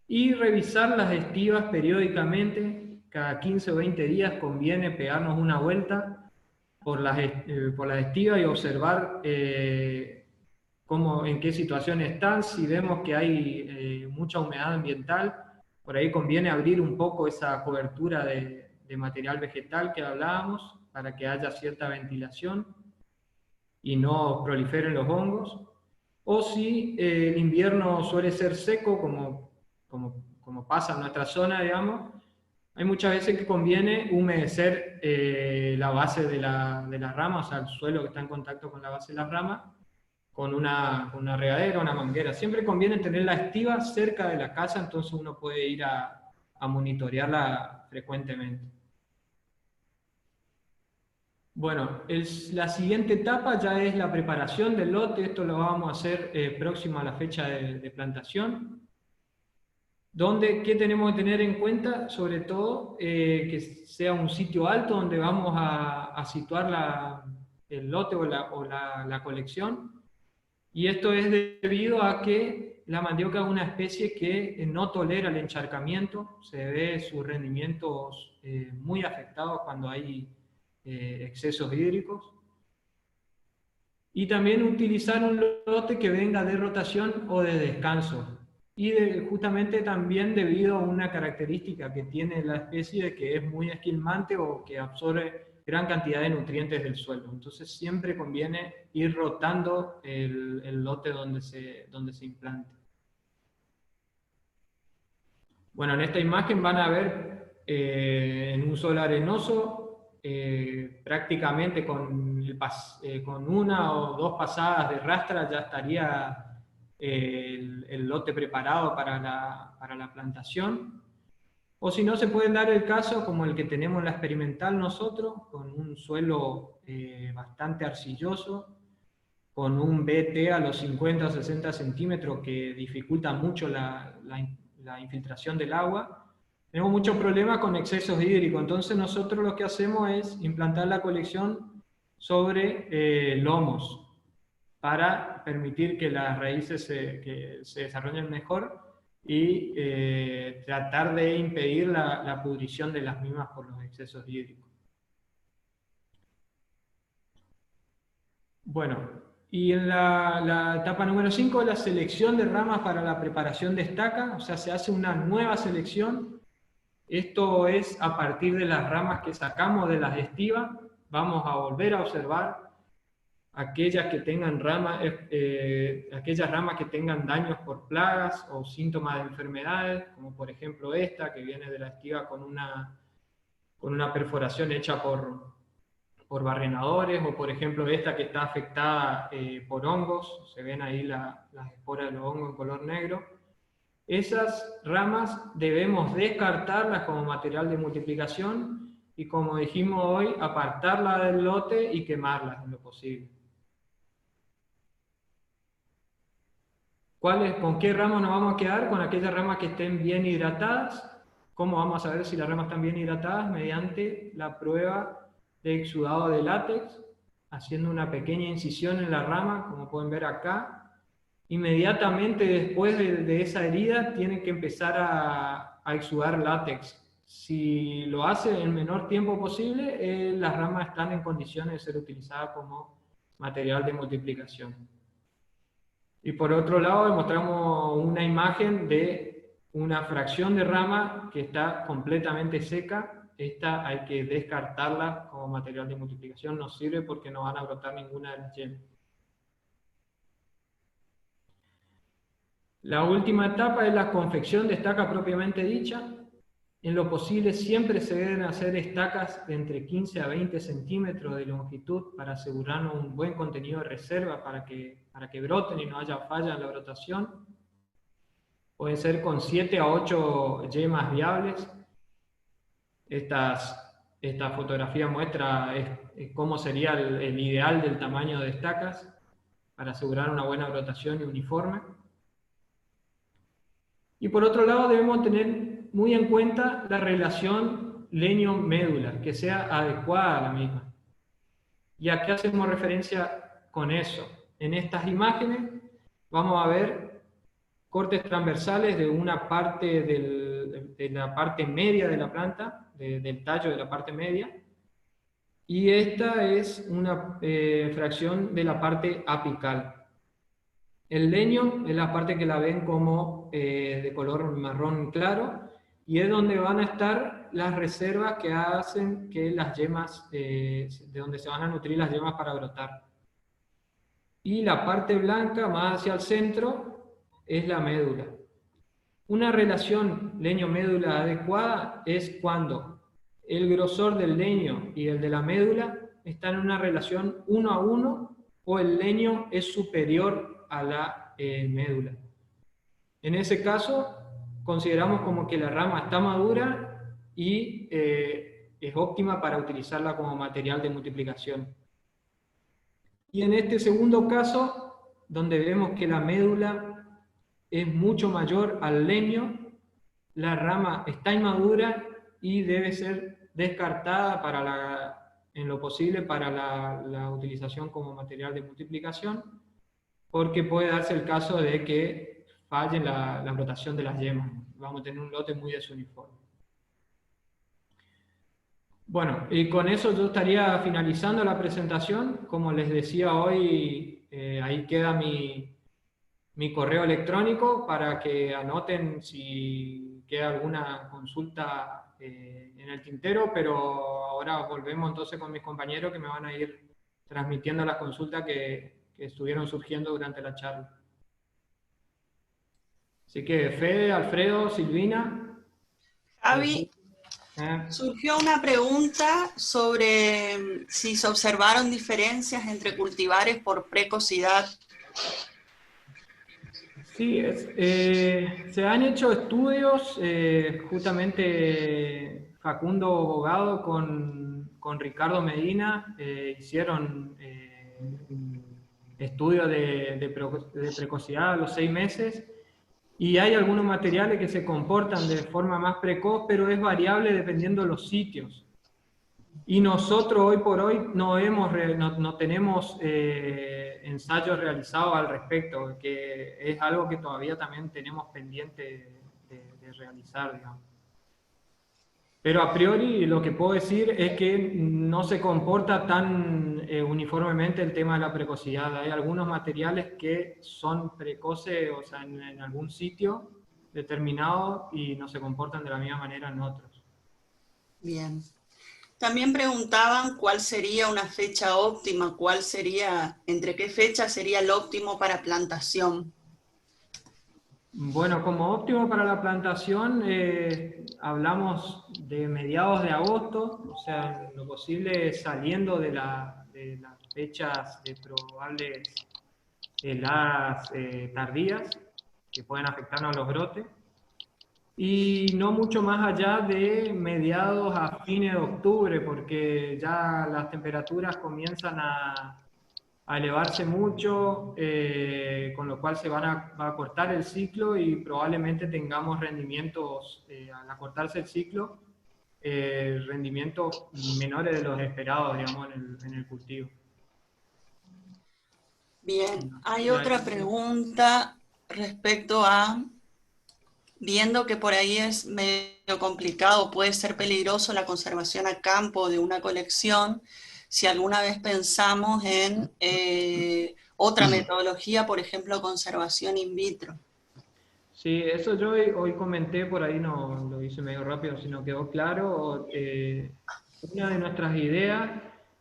y revisar las estivas periódicamente. Cada 15 o 20 días conviene pegarnos una vuelta por las estivas y observar en qué situación están. Si vemos que hay mucha humedad ambiental, por ahí conviene abrir un poco esa cobertura de material vegetal que hablábamos, para que haya cierta ventilación y no proliferen los hongos. O si el invierno suele ser seco, como pasa en nuestra zona, digamos, hay muchas veces que conviene humedecer la base de la rama, o sea, el suelo que está en contacto con la base de la rama, con una regadera, una manguera. Siempre conviene tener la estiva cerca de la casa, entonces uno puede ir a monitorearla frecuentemente. Bueno, la siguiente etapa ya es la preparación del lote. Esto lo vamos a hacer próximo a la fecha de plantación. ¿Qué tenemos que tener en cuenta? Sobre todo que sea un sitio alto donde vamos a situar el lote o la colección. Y esto es debido a que la mandioca es una especie que no tolera el encharcamiento. Se ve sus rendimientos muy afectados cuando hay excesos hídricos. Y también utilizar un lote que venga de rotación o de descanso. Y justamente también debido a una característica que tiene la especie, que es muy esquilmante o que absorbe gran cantidad de nutrientes del suelo. Entonces siempre conviene ir rotando el lote donde se implante. Bueno, en esta imagen van a ver en un suelo arenoso, prácticamente con una o dos pasadas de rastra ya estaría el lote preparado para la plantación. O si no, se puede dar el caso como el que tenemos en la experimental nosotros, con un suelo bastante arcilloso, con un BT a los 50 o 60 centímetros que dificulta mucho la infiltración del agua. Tenemos muchos problemas con excesos hídricos, entonces nosotros lo que hacemos es implantar la colección sobre lomos, para permitir que las raíces se desarrollen mejor y tratar de impedir la pudrición de las mismas por los excesos hídricos. Bueno, y en la etapa número 5, la selección de ramas para la preparación de estaca, o sea, se hace una nueva selección. Esto es a partir de las ramas que sacamos de las estivas. Vamos a volver a observar aquellas ramas que tengan daños por plagas o síntomas de enfermedades, como por ejemplo esta, que viene de la estiva con una perforación hecha por barrenadores, o por ejemplo esta que está afectada por hongos, se ven ahí las esporas de los hongos en color negro. Esas ramas debemos descartarlas como material de multiplicación y, como dijimos hoy, apartarlas del lote y quemarlas en lo posible. ¿Con qué ramas nos vamos a quedar? Con aquellas ramas que estén bien hidratadas. ¿Cómo vamos a saber si las ramas están bien hidratadas? Mediante la prueba de exudado de látex, haciendo una pequeña incisión en la rama, como pueden ver acá. Inmediatamente después de esa herida tienen que empezar a exudar látex. Si lo hace en el menor tiempo posible, las ramas están en condiciones de ser utilizadas como material de multiplicación. Y por otro lado, demostramos una imagen de una fracción de rama que está completamente seca. Esta hay que descartarla como material de multiplicación, no sirve porque no van a brotar ninguna de las yemas. La última etapa es la confección de estaca propiamente dicha. En lo posible siempre se deben hacer estacas de entre 15 a 20 centímetros de longitud para asegurarnos un buen contenido de reserva para que broten y no haya falla en la brotación. Pueden ser con 7 a 8 yemas viables. Esta fotografía muestra cómo sería el ideal del tamaño de estacas, para asegurar una buena brotación y uniforme. Y por otro lado debemos tener muy en cuenta la relación leño-médula, que sea adecuada a la misma. ¿Y a qué hacemos referencia con eso? En estas imágenes vamos a ver cortes transversales de una parte de la parte media de la planta, del tallo de la parte media, y esta es una fracción de la parte apical. El leño es la parte que la ven como de color marrón claro, y es donde van a estar las reservas que hacen que las yemas, de donde se van a nutrir las yemas para brotar. Y la parte blanca, más hacia el centro, es la médula. Una relación leño-médula adecuada es cuando el grosor del leño y el de la médula están en una relación 1 a 1, o el leño es superior a la médula. En ese caso, consideramos como que la rama está madura y es óptima para utilizarla como material de multiplicación. Y en este segundo caso, donde vemos que la médula es mucho mayor al leño, la rama está inmadura y debe ser descartada en lo posible para la utilización como material de multiplicación, porque puede darse el caso de que falle la brotación de las yemas. Vamos a tener un lote muy desuniforme. Bueno, y con eso yo estaría finalizando la presentación. Como les decía hoy, ahí queda mi correo electrónico para que anoten si queda alguna consulta en el tintero, pero ahora volvemos entonces con mis compañeros que me van a ir transmitiendo las consultas que estuvieron surgiendo durante la charla. Así que Fede, Alfredo, Silvina. Javi, surgió una pregunta sobre si se observaron diferencias entre cultivares por precocidad. Sí, se han hecho estudios, justamente Facundo Bogado con Ricardo Medina hicieron estudios de precocidad a los 6 meses, y hay algunos materiales que se comportan de forma más precoz, pero es variable dependiendo de los sitios. Y nosotros hoy por hoy no tenemos ensayos realizados al respecto, que es algo que todavía también tenemos pendiente de realizar, digamos. Pero a priori lo que puedo decir es que no se comporta tan uniformemente el tema de la precocidad. Hay algunos materiales que son precoces, o sea, en algún sitio determinado, y no se comportan de la misma manera en otros. Bien. También preguntaban cuál sería una fecha óptima, entre qué fecha sería el óptimo para plantación. Bueno, como óptimo para la plantación, hablamos de mediados de agosto, o sea, en lo posible saliendo de las fechas de probables heladas tardías que pueden afectarnos a los brotes, y no mucho más allá de mediados a fines de octubre, porque ya las temperaturas comienzan a elevarse mucho, con lo cual va a cortar el ciclo, y probablemente tengamos rendimientos, al acortarse el ciclo, rendimientos menores de los esperados, digamos, en el cultivo. Bien, hay otra pregunta respecto a, viendo que por ahí es medio complicado, puede ser peligroso la conservación a campo de una colección, si alguna vez pensamos en otra metodología, por ejemplo, conservación in vitro. Sí, eso yo hoy comenté, por ahí no lo hice medio rápido, sino quedó claro. Una de nuestras ideas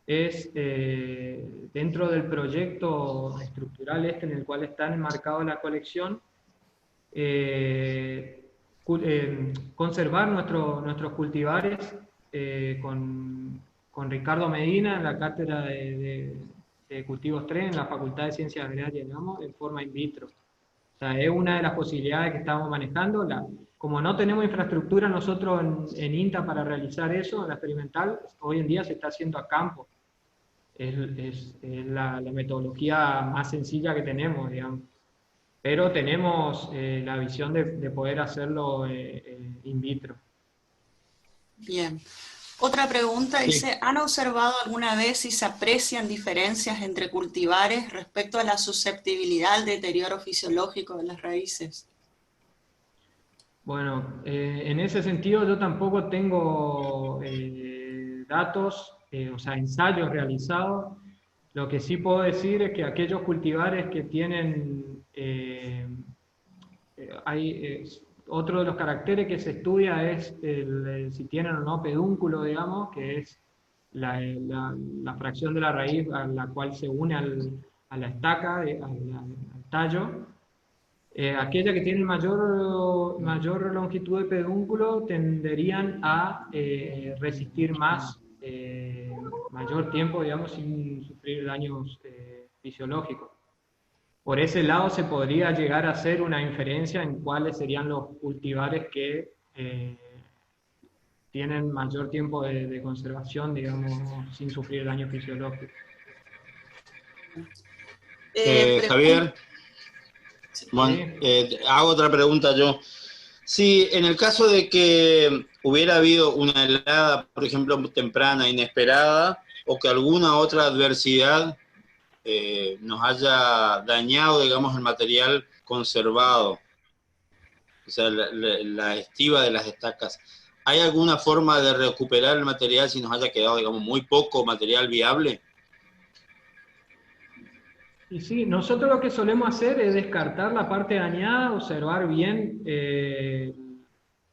es, dentro del proyecto estructural en el cual está enmarcado la colección, conservar nuestros cultivares con Ricardo Medina en la cátedra de Cultivos 3 en la Facultad de Ciencias Agrarias, digamos, en forma in vitro. O sea, es una de las posibilidades que estamos manejando. Como no tenemos infraestructura nosotros en INTA para realizar eso, en la experimental, hoy en día se está haciendo a campo. es la metodología más sencilla que tenemos, digamos. Pero tenemos la visión de poder hacerlo in vitro. Bien. Otra pregunta Sí. dice, ¿han observado alguna vez si se aprecian diferencias entre cultivares respecto a la susceptibilidad al deterioro fisiológico de las raíces? Bueno, en ese sentido yo tampoco tengo datos, o sea, ensayos realizados. Lo que sí puedo decir es que aquellos cultivares que tienen, otro de los caracteres que se estudia es si tienen o no pedúnculo, digamos, que es la fracción de la raíz a la cual se une a la estaca, al tallo. Aquellas que tienen mayor longitud de pedúnculo tenderían a resistir más, mayor tiempo, digamos, sin sufrir daños fisiológicos. Por ese lado se podría llegar a hacer una inferencia en cuáles serían los cultivares que tienen mayor tiempo de conservación, digamos, sin sufrir daño fisiológico. Javier, bueno, Sí. hago otra pregunta yo. Si en el caso de que hubiera habido una helada, por ejemplo, temprana, inesperada, o que alguna otra adversidad nos haya dañado, digamos, el material conservado, o sea, la estiva de las estacas, ¿hay alguna forma de recuperar el material si nos haya quedado, digamos, muy poco material viable? Y sí, nosotros lo que solemos hacer es descartar la parte dañada, observar bien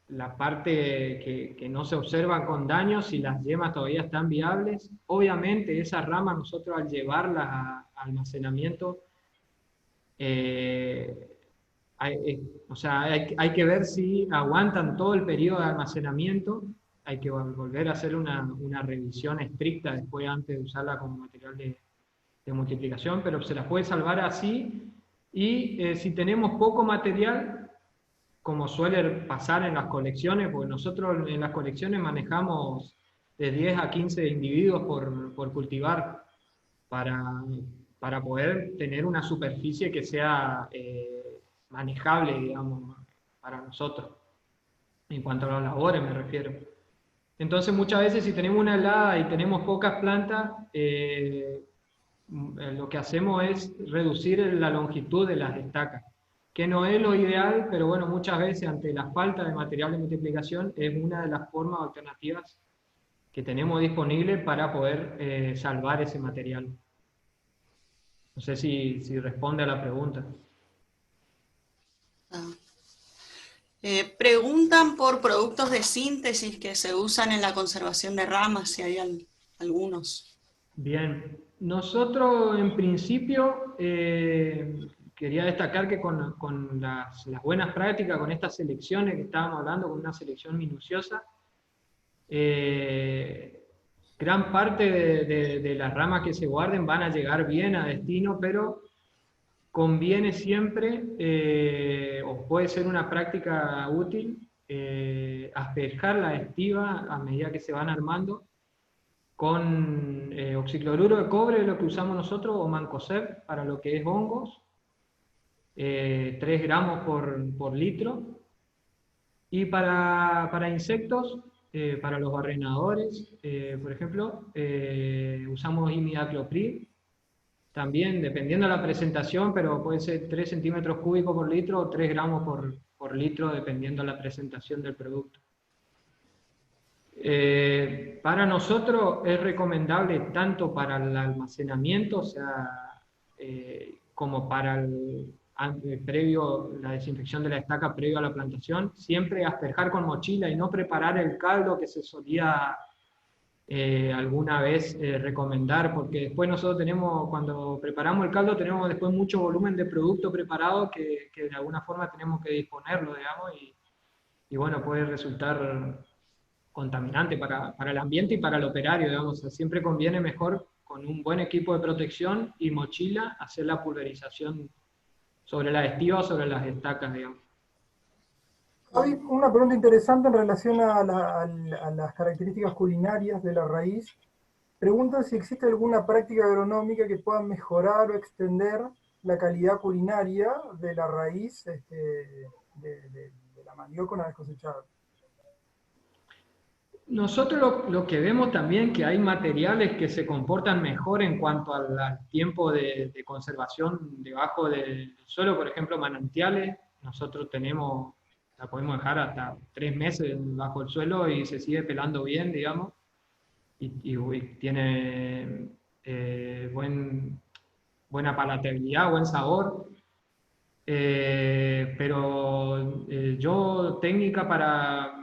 la parte que no se observa con daño, si las yemas todavía están viables. Obviamente esas ramas nosotros al llevarlas a almacenamiento, o sea, hay que ver si aguantan todo el periodo de almacenamiento, hay que volver a hacer una revisión estricta después antes de usarla como material de multiplicación, pero se las puede salvar así, y si tenemos poco material, como suele pasar en las colecciones, porque nosotros en las colecciones manejamos de 10 a 15 individuos por cultivar, para poder tener una superficie que sea manejable, digamos, para nosotros, en cuanto a las labores me refiero. Entonces muchas veces si tenemos una helada y tenemos pocas plantas, lo que hacemos es reducir la longitud de las estacas, que no es lo ideal, pero bueno, muchas veces ante la falta de material de multiplicación es una de las formas alternativas que tenemos disponible para poder salvar ese material. No sé si responde a la pregunta. Preguntan por productos de síntesis que se usan en la conservación de ramas, si hay algunos. Bien, nosotros en principio quería destacar que con las buenas prácticas, con estas selecciones que estábamos hablando, con una selección minuciosa, gran parte de las ramas que se guarden van a llegar bien a destino, pero conviene siempre, o puede ser una práctica útil, aspejar la estiva a medida que se van armando con oxicloruro de cobre, lo que usamos nosotros, o mancozeb para lo que es hongos, 3 gramos por litro, y para insectos, para los barrenadores, por ejemplo, usamos imidacloprid, también dependiendo de la presentación, pero puede ser 3 centímetros cúbicos por litro o 3 gramos por litro, dependiendo de la presentación del producto. Para nosotros es recomendable tanto para el almacenamiento, o sea, como para la desinfección de la estaca previo a la plantación, siempre asperjar con mochila y no preparar el caldo que se solía alguna vez recomendar, porque después nosotros tenemos, cuando preparamos el caldo, tenemos después mucho volumen de producto preparado que de alguna forma tenemos que disponerlo, digamos, y bueno, puede resultar contaminante para el ambiente y para el operario, digamos. O sea, siempre conviene mejor con un buen equipo de protección y mochila hacer la pulverización sobre la estiva o sobre las estacas, digamos. Hay una pregunta interesante en relación a las características culinarias de la raíz. preguntan si existe alguna práctica agronómica que pueda mejorar o extender la calidad culinaria de la raíz de la mandioca una vez cosechada. Nosotros lo que vemos también que hay materiales que se comportan mejor en cuanto al tiempo de conservación debajo del suelo, por ejemplo, manantiales. Nosotros tenemos, la podemos dejar hasta 3 meses bajo el suelo y se sigue pelando bien, digamos, y tiene buena palatabilidad, buen sabor. Pero yo técnica para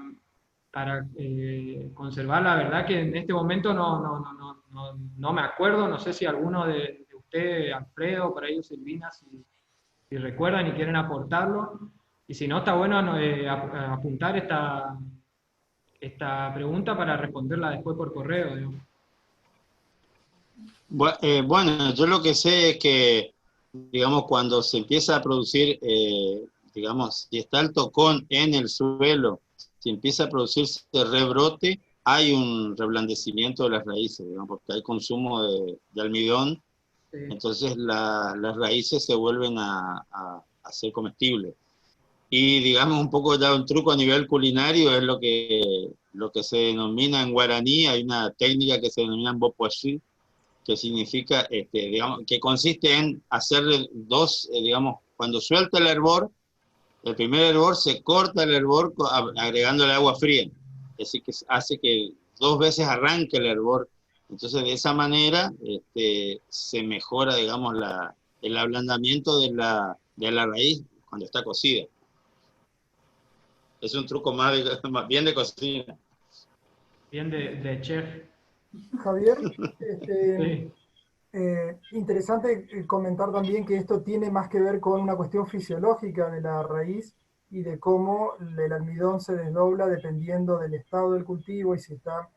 conservar, la verdad que en este momento no me acuerdo, no sé si alguno de ustedes, Alfredo, por ahí, o Silvina, si recuerdan y quieren aportarlo, y si no, está bueno apuntar esta pregunta para responderla después por correo, digamos. Bueno, yo lo que sé es que, digamos, cuando se empieza a producir, digamos, si está el tocón en el suelo, si empieza a producirse rebrote, hay un reblandecimiento de las raíces, digamos, porque hay consumo de almidón, Sí. entonces las raíces se vuelven a ser comestibles. Y digamos un poco ya un truco a nivel culinario es lo que se denomina en guaraní, hay una técnica que se denomina bopuashi, que significa, digamos, que consiste en hacerle dos, digamos, cuando suelta el hervor, el primer hervor se corta el hervor agregándole agua fría, es decir, que hace que 2 veces arranque el hervor. Entonces, de esa manera se mejora, digamos, el ablandamiento de la raíz cuando está cocida. Es un truco más bien de cocina. Bien de chef. Javier, Sí. interesante comentar también que esto tiene más que ver con una cuestión fisiológica de la raíz y de cómo el almidón se desdobla dependiendo del estado del cultivo y si está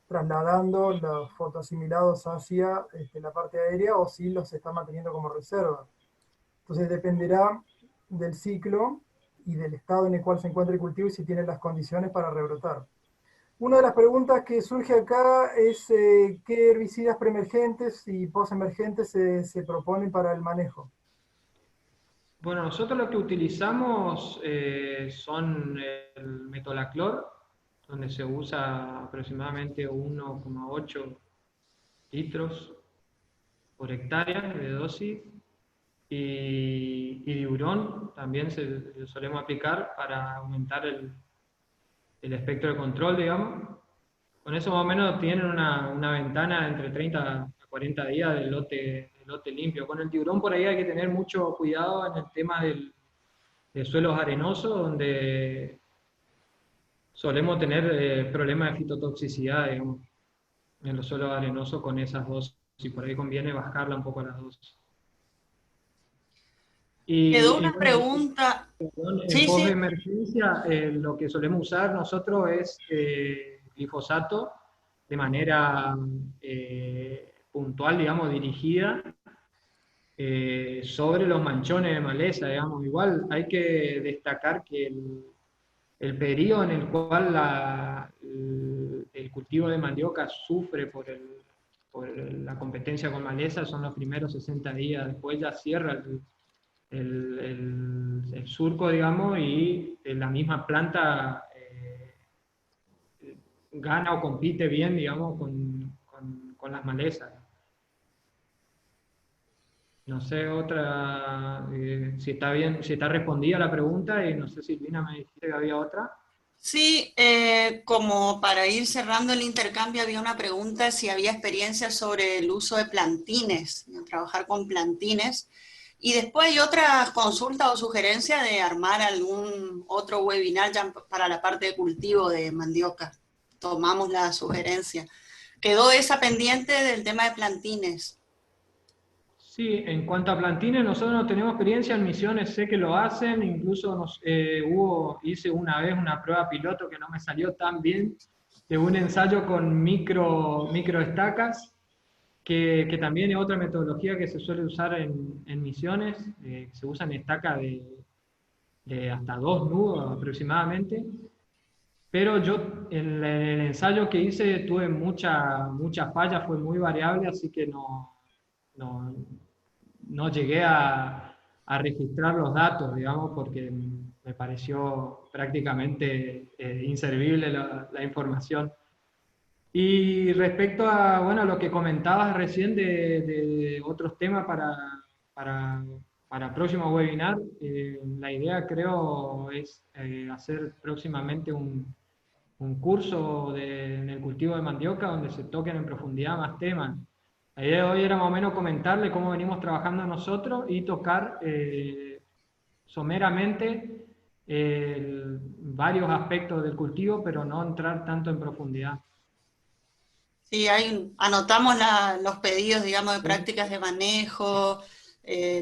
trasladando los fotoasimilados hacia la parte aérea o si los está manteniendo como reserva. Entonces dependerá del ciclo y del estado en el cual se encuentra el cultivo y si tiene las condiciones para rebrotar. Una de las preguntas que surge acá es qué herbicidas preemergentes y postemergentes se proponen para el manejo. Bueno, nosotros lo que utilizamos son el metolaclor, donde se usa aproximadamente 1,8 litros por hectárea de dosis, y diurón también solemos aplicar para aumentar el espectro de control, digamos. Con eso más o menos tienen una ventana entre 30 a 40 días del lote limpio. Con el tiburón por ahí hay que tener mucho cuidado en el tema de suelos arenosos, donde solemos tener problemas de fitotoxicidad, digamos, en los suelos arenosos con esas dosis, y por ahí conviene bajarla un poco a las dosis. Quedó Y una bueno, pregunta. en Sí, sí. post-emergencia lo que solemos usar nosotros es glifosato de manera puntual, digamos, dirigida sobre los manchones de maleza, digamos. Igual hay que destacar que el periodo en el cual el cultivo de mandioca sufre por la competencia con maleza son los primeros 60 días, después ya cierra el surco, digamos, y la misma planta gana o compite bien, digamos, con las malezas. No sé, si está bien, si está respondida la pregunta, y no sé, Silvina, me dijiste que había otra. Sí, como para ir cerrando el intercambio, había una pregunta si había experiencia sobre el uso de plantines, trabajar con plantines. Y después hay otra consulta o sugerencia de armar algún otro webinar ya para la parte de cultivo de mandioca. Tomamos la sugerencia. Quedó esa pendiente del tema de plantines. Sí, en cuanto a plantines, nosotros no tenemos experiencia en Misiones, sé que lo hacen, incluso hice una vez una prueba piloto que no me salió tan bien, de un ensayo con microestacas, que también es otra metodología que se suele usar en Misiones, se usan estacas de hasta 2 nudos aproximadamente, pero yo en el ensayo que hice tuve muchas fallas, fue muy variable, así que no, no llegué a registrar los datos, digamos, porque me pareció prácticamente inservible la información. Y respecto a, bueno, lo que comentabas recién de otros temas para, para próximo webinar, la idea creo es hacer próximamente un curso en el cultivo de mandioca donde se toquen en profundidad más temas. La idea de hoy era más o menos comentarle cómo venimos trabajando nosotros y tocar someramente varios aspectos del cultivo, pero no entrar tanto en profundidad. Sí, anotamos los pedidos, digamos, de Sí. prácticas de manejo,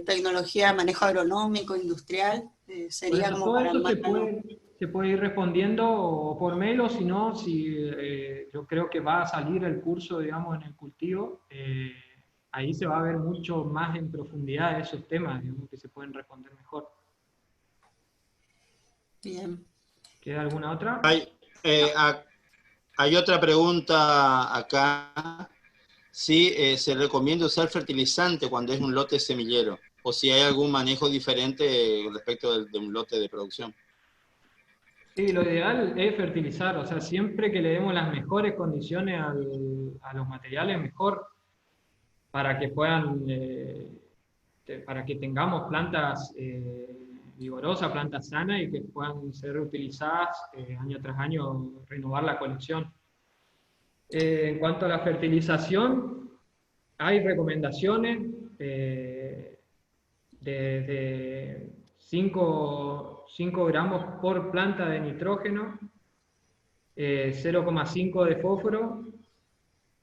tecnología de manejo agronómico, industrial, Por sería eso como todo para eso armarlo. se puede ir respondiendo o por mail o si no, si yo creo que va a salir el curso, digamos, en el cultivo, ahí se va a ver mucho más en profundidad de esos temas, digamos, que se pueden responder mejor. Bien. ¿Queda alguna otra? Hay otra pregunta acá. Si se recomienda usar fertilizante cuando es un lote semillero, o si hay algún manejo diferente respecto de un lote de producción. Sí, lo ideal es fertilizar, o sea, siempre que le demos las mejores condiciones a los materiales, mejor para que puedan, para que tengamos plantas vigorosas, plantas sanas y que puedan ser reutilizadas año tras año, renovar la colección. En cuanto a la fertilización, hay recomendaciones de 5 gramos por planta de nitrógeno, 0,5 de fósforo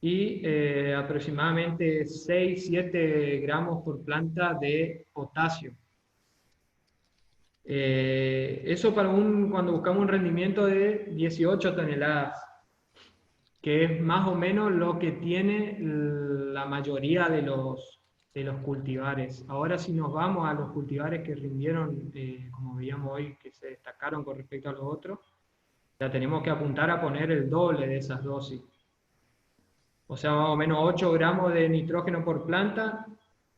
y aproximadamente 6-7 gramos por planta de potasio. Eso cuando buscamos un rendimiento de 18 toneladas, que es más o menos lo que tiene la mayoría de los cultivares. Ahora si nos vamos a los cultivares que rindieron, como veíamos hoy, que se destacaron con respecto a los otros, ya tenemos que apuntar a poner el doble de esas dosis. O sea, más o menos 8 gramos de nitrógeno por planta,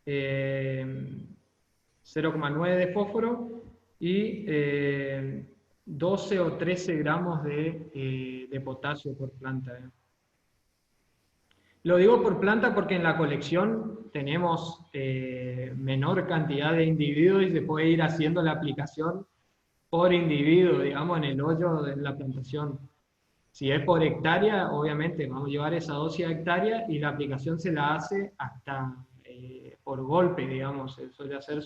0,9 de fósforo y 12 o 13 gramos de potasio por planta. Lo digo por planta porque en la colección tenemos menor cantidad de individuos y se puede ir haciendo la aplicación por individuo, digamos, en el hoyo de la plantación. Si es por hectárea, obviamente vamos a llevar esa dosis a hectárea y la aplicación se la hace hasta por golpe, digamos, se suele hacer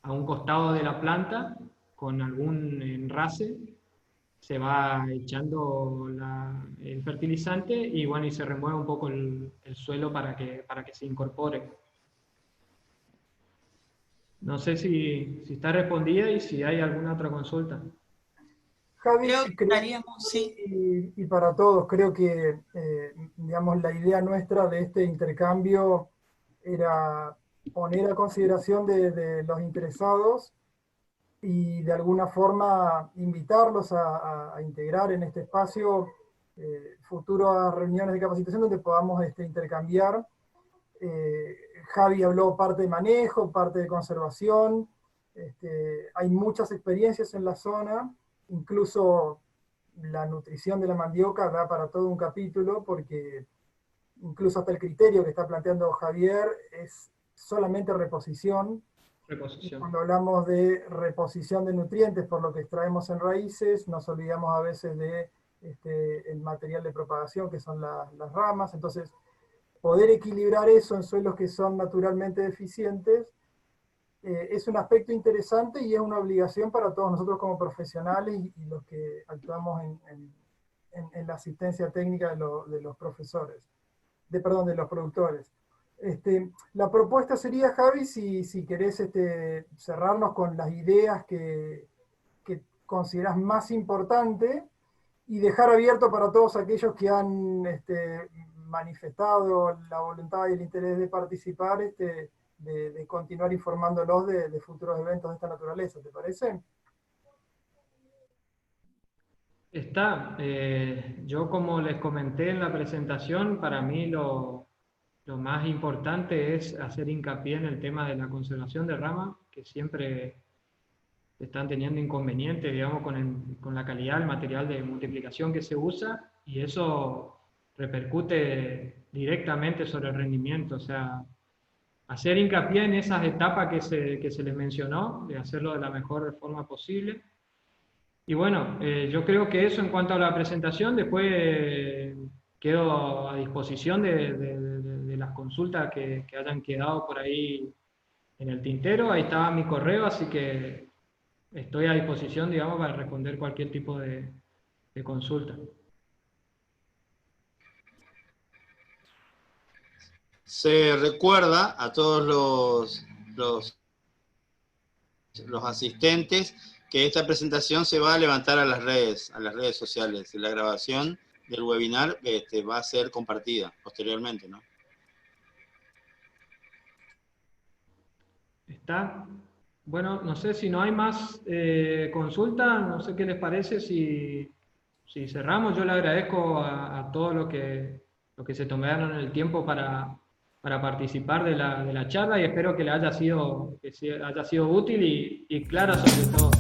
a un costado de la planta con algún enrase, se va echando el fertilizante y bueno, y se remueve un poco el suelo para que se incorpore. No sé si está respondida y si hay alguna otra consulta. Javi, Creo que estaríamos, sí. y para todos, creo que digamos, la idea nuestra de este intercambio era poner a consideración de los interesados y de alguna forma invitarlos a integrar en este espacio futuras reuniones de capacitación donde podamos intercambiar. Javi habló parte de manejo, parte de conservación. Hay muchas experiencias en la zona, incluso la nutrición de la mandioca da para todo un capítulo, porque incluso hasta el criterio que está planteando Javier es solamente reposición. Reposición. Cuando hablamos de reposición de nutrientes por lo que extraemos en raíces, nos olvidamos a veces de el material de propagación, que son las ramas. Entonces, poder equilibrar eso en suelos que son naturalmente deficientes es un aspecto interesante y es una obligación para todos nosotros como profesionales y los que actuamos en la asistencia técnica de los profesores, de los productores. La propuesta sería, Javi, si querés cerrarnos con las ideas que considerás más importantes y dejar abierto para todos aquellos que han manifestado la voluntad y el interés de participar, de continuar informándolos de futuros eventos de esta naturaleza, ¿te parece? Está. Yo como les comenté en la presentación, para mí lo más importante es hacer hincapié en el tema de la conservación de ramas, que siempre están teniendo inconvenientes, digamos, con la calidad del material de multiplicación que se usa, y eso repercute directamente sobre el rendimiento. O sea, hacer hincapié en esas etapas que se les mencionó, de hacerlo de la mejor forma posible. Y bueno, yo creo que eso en cuanto a la presentación. Después quedo a disposición de las consultas que hayan quedado por ahí en el tintero. Ahí estaba mi correo, así que estoy a disposición, digamos, para responder cualquier tipo de consulta. Se recuerda a todos los asistentes que esta presentación se va a levantar a las redes sociales. La grabación del webinar va a ser compartida posteriormente, ¿no? Está. Bueno, no sé si no hay más consultas, no sé qué les parece si cerramos. Yo le agradezco a todos los que se tomaron el tiempo para participar de la charla, y espero que le haya sido útil y clara sobre todo.